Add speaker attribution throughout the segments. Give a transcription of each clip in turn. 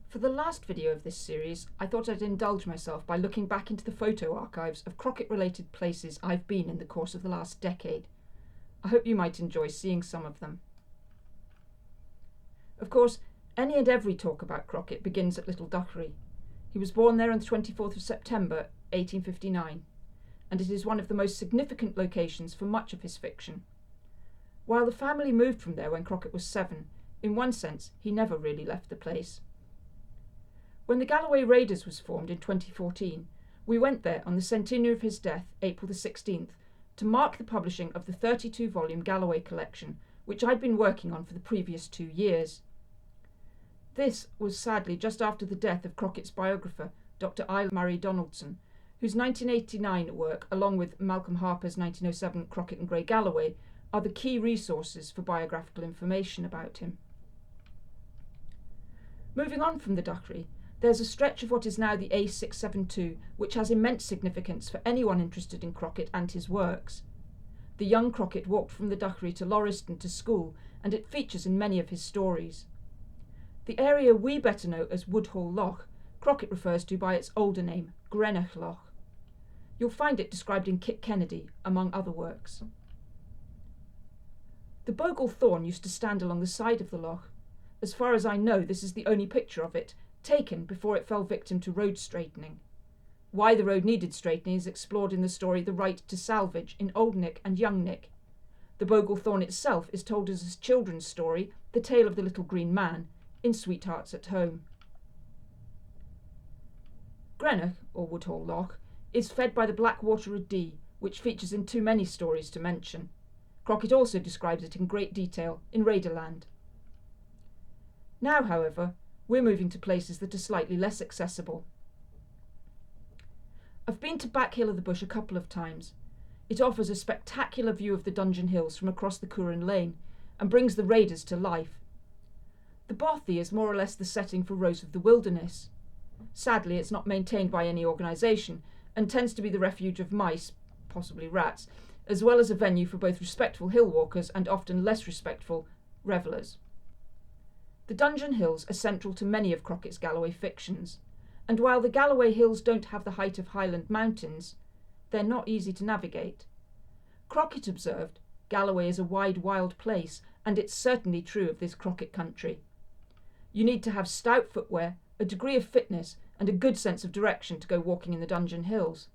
Speaker 1: For the last video of this series, I thought I'd indulge myself by looking back into the photo archives of Crockett-related places I've been in the course of the last decade. I hope you might enjoy seeing some of them. Of course, any and every talk about Crockett begins at Little Duckery. He was born there on the 24th of September 1859, and it is one of the most significant locations for much of his fiction. While the family moved from there when Crockett was 7, in one sense he never really left the place. When the Galloway Raiders was formed in 2014, we went there on the centenary of his death, April the 16th, to mark the publishing of the 32-volume Galloway collection, which I'd been working on for the previous 2 years. This was sadly just after the death of Crockett's biographer, Dr. I. Murray Donaldson, whose 1989 work, along with Malcolm Harper's 1907 Crockett and Grey Galloway, are the key resources for biographical information about him. Moving on from the Duckery, there's a stretch of what is now the A672, which has immense significance for anyone interested in Crockett and his works. The young Crockett walked from the Duckery to Lauriston to school, and it features in many of his stories. The area we better know as Woodhall Loch, Crockett refers to by its older name, Greenock Loch. You'll find it described in Kit Kennedy, among other works. The Bogle Thorn used to stand along the side of the loch. As far as I know, this is the only picture of it, taken before it fell victim to road straightening. Why the road needed straightening is explored in the story The Right to Salvage in Old Nick and Young Nick. The Bogle Thorn itself is told as a children's story, The Tale of the Little Green Man, in Sweethearts at Home. Greenock, or Woodhall Loch, is fed by the Blackwater Dee, which features in too many stories to mention. Crockett also describes it in great detail in Raiderland. Now, however, we're moving to places that are slightly less accessible. I've been to Back Hill of the Bush a couple of times. It offers a spectacular view of the Dungeon Hills from across the Curran Lane and brings the raiders to life. The bothy is more or less the setting for Rose of the Wilderness. Sadly, it's not maintained by any organisation and tends to be the refuge of mice, possibly rats, as well as a venue for both respectful hill walkers and often less respectful revellers. The Dungeon Hills are central to many of Crockett's Galloway fictions, and while the Galloway Hills don't have the height of Highland mountains, they're not easy to navigate. Crockett observed, Galloway is a wide, wild place, and it's certainly true of this Crockett country. You need to have stout footwear, a degree of fitness, and a good sense of direction to go walking in the Dungeon Hills.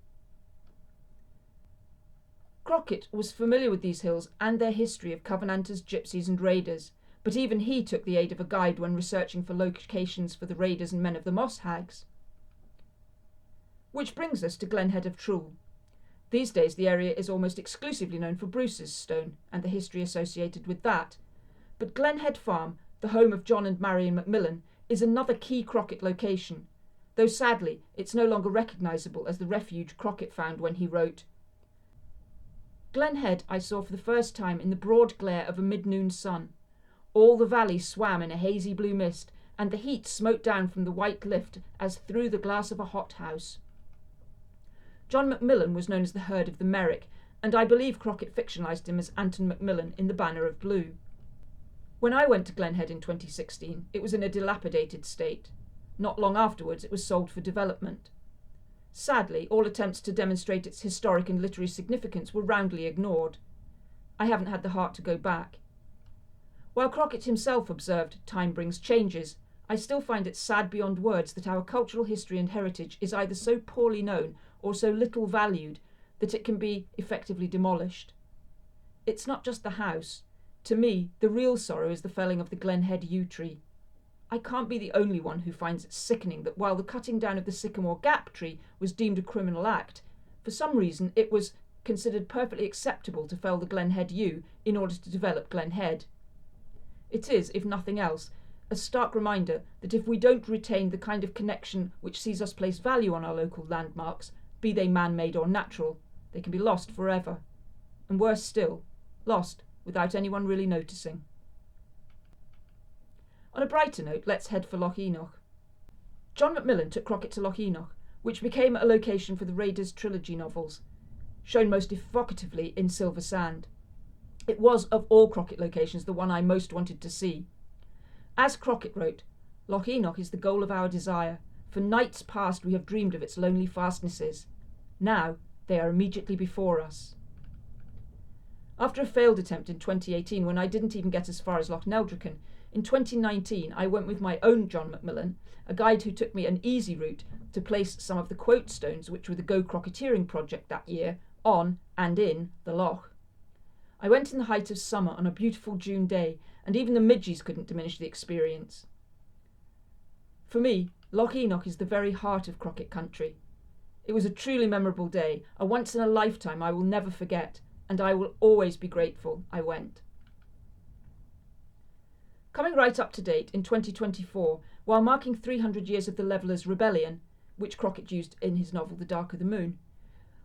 Speaker 1: Crockett was familiar with these hills and their history of Covenanters, Gypsies and Raiders, but even he took the aid of a guide when researching for locations for the Raiders and Men of the Moss Hags. Which brings us to Glenhead of Trool. These days the area is almost exclusively known for Bruce's stone and the history associated with that, but Glenhead Farm, the home of John and Marion Macmillan, is another key Crockett location, though sadly it's no longer recognisable as the refuge Crockett found when he wrote, "Glenhead I saw for the first time in the broad glare of a mid-noon sun. All the valley swam in a hazy blue mist, and the heat smote down from the white lift as through the glass of a hothouse." John Macmillan was known as the Herd of the Merrick, and I believe Crockett fictionalised him as Anton Macmillan in The Banner of Blue. When I went to Glenhead in 2016, it was in a dilapidated state. Not long afterwards, it was sold for development. Sadly, all attempts to demonstrate its historic and literary significance were roundly ignored. I haven't had the heart to go back. While Crockett himself observed, "Time brings changes," I still find it sad beyond words that our cultural history and heritage is either so poorly known or so little valued that it can be effectively demolished. It's not just the house. To me, the real sorrow is the felling of the Glenhead yew tree. I can't be the only one who finds it sickening that while the cutting down of the Sycamore Gap tree was deemed a criminal act, for some reason it was considered perfectly acceptable to fell the Glenhead yew in order to develop Glenhead. It is, if nothing else, a stark reminder that if we don't retain the kind of connection which sees us place value on our local landmarks, be they man-made or natural, they can be lost forever. And worse still, lost without anyone really noticing. On a brighter note, let's head for Loch Enoch. John Macmillan took Crockett to Loch Enoch, which became a location for the Raiders trilogy novels, shown most evocatively in Silver Sand. It was, of all Crockett locations, the one I most wanted to see. As Crockett wrote, Loch Enoch is the goal of our desire. For nights past we have dreamed of its lonely fastnesses. Now they are immediately before us. After a failed attempt in 2018 when I didn't even get as far as Loch Neldrican, in 2019 I went with my own John Macmillan, a guide who took me an easy route to place some of the quote stones which were the Go Crocketeering project that year on and in the loch. I went in the height of summer on a beautiful June day, and even the midges couldn't diminish the experience. For me, Loch Enoch is the very heart of Crockett country. It was a truly memorable day, a once in a lifetime I will never forget, and I will always be grateful I went. Coming right up to date in 2024, while marking 300 years of the Levellers' Rebellion, which Crockett used in his novel The Darker the Moon,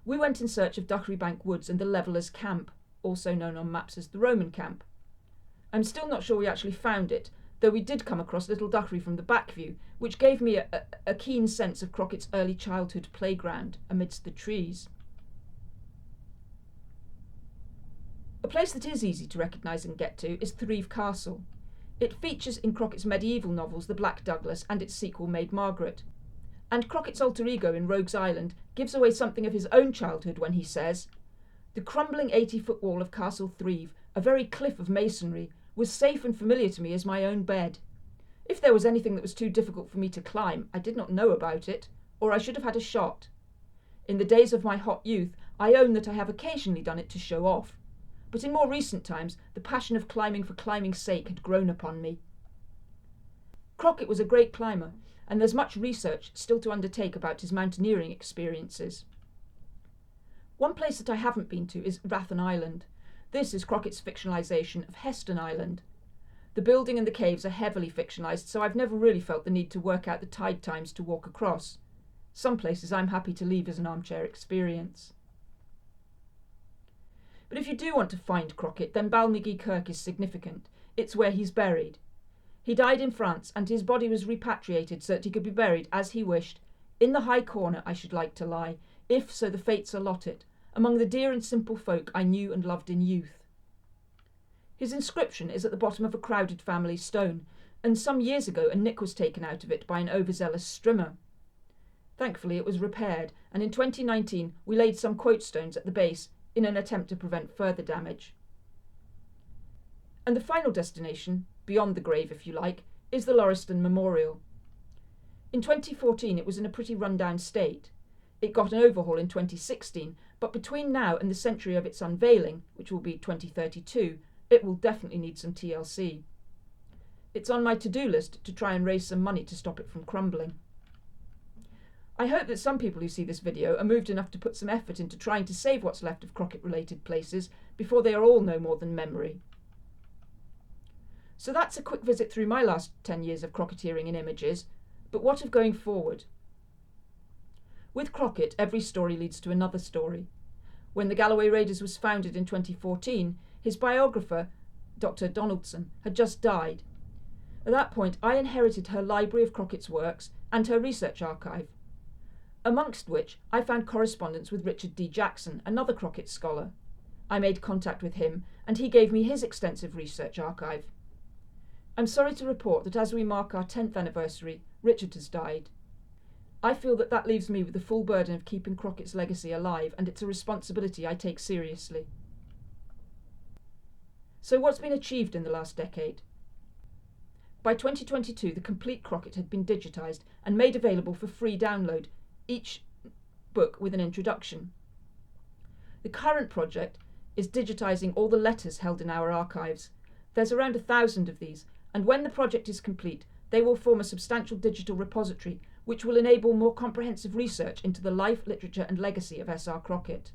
Speaker 1: we went in search of Duckerybank Woods and the Levellers' Camp, also known on maps as the Roman Camp. I'm still not sure we actually found it, though we did come across Little Duckery from the back view, which gave me a keen sense of Crockett's early childhood playground amidst the trees. A place that is easy to recognise and get to is Threave Castle. It features in Crockett's medieval novels The Black Douglas and its sequel Maid Margaret. And Crockett's alter ego in Rogue's Island gives away something of his own childhood when he says, "The crumbling 80-foot wall of Castle Threave, a very cliff of masonry, was safe and familiar to me as my own bed. If there was anything that was too difficult for me to climb, I did not know about it, or I should have had a shot. In the days of my hot youth, I own that I have occasionally done it to show off. But in more recent times, the passion of climbing for climbing's sake had grown upon me." Crockett was a great climber, and there's much research still to undertake about his mountaineering experiences. One place that I haven't been to is Rathen Island. This is Crockett's fictionalisation of Heston Island. The building and the caves are heavily fictionalised, so I've never really felt the need to work out the tide times to walk across. Some places I'm happy to leave as an armchair experience. But if you do want to find Crockett, then Balmiggy Kirk is significant. It's where he's buried. He died in France, and his body was repatriated so that he could be buried as he wished. In the high corner I should like to lie, if so the fates allot it, among the dear and simple folk I knew and loved in youth. His inscription is at the bottom of a crowded family stone, and some years ago a nick was taken out of it by an overzealous strimmer. Thankfully it was repaired, and in 2019 we laid some quote stones at the base in an attempt to prevent further damage. And the final destination, beyond the grave if you like, is the Lauriston Memorial. In 2014 it was in a pretty run-down state. It got an overhaul in 2016, but between now and the century of its unveiling, which will be 2032, it will definitely need some TLC. It's on my to-do list to try and raise some money to stop it from crumbling. I hope that some people who see this video are moved enough to put some effort into trying to save what's left of Crockett-related places before they are all no more than memory. So that's a quick visit through my last 10 years of Crocketeering in images, but what of going forward? With Crockett, every story leads to another story. When the Galloway Raiders was founded in 2014, his biographer, Dr. Donaldson, had just died. At that point, I inherited her library of Crockett's works and her research archive, amongst which I found correspondence with Richard D. Jackson, another Crockett scholar. I made contact with him, and he gave me his extensive research archive. I'm sorry to report that as we mark our 10th anniversary, Richard has died. I feel that that leaves me with the full burden of keeping Crockett's legacy alive, and it's a responsibility I take seriously. So what's been achieved in the last decade? By 2022, the complete Crockett had been digitised and made available for free download, each book with an introduction. The current project is digitising all the letters held in our archives. There's around 1,000 of these, and when the project is complete, they will form a substantial digital repository which will enable more comprehensive research into the life, literature and legacy of S.R. Crockett.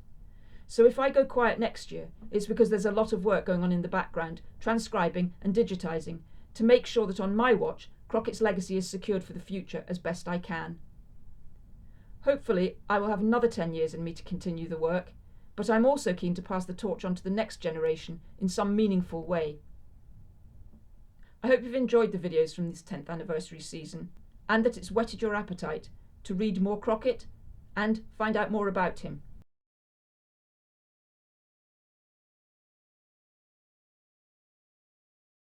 Speaker 1: So if I go quiet next year, it's because there's a lot of work going on in the background, transcribing and digitising, to make sure that on my watch, Crockett's legacy is secured for the future as best I can. Hopefully, I will have another 10 years in me to continue the work, but I'm also keen to pass the torch on to the next generation in some meaningful way. I hope you've enjoyed the videos from this 10th anniversary season, and that it's whetted your appetite to read more Crockett and find out more about him.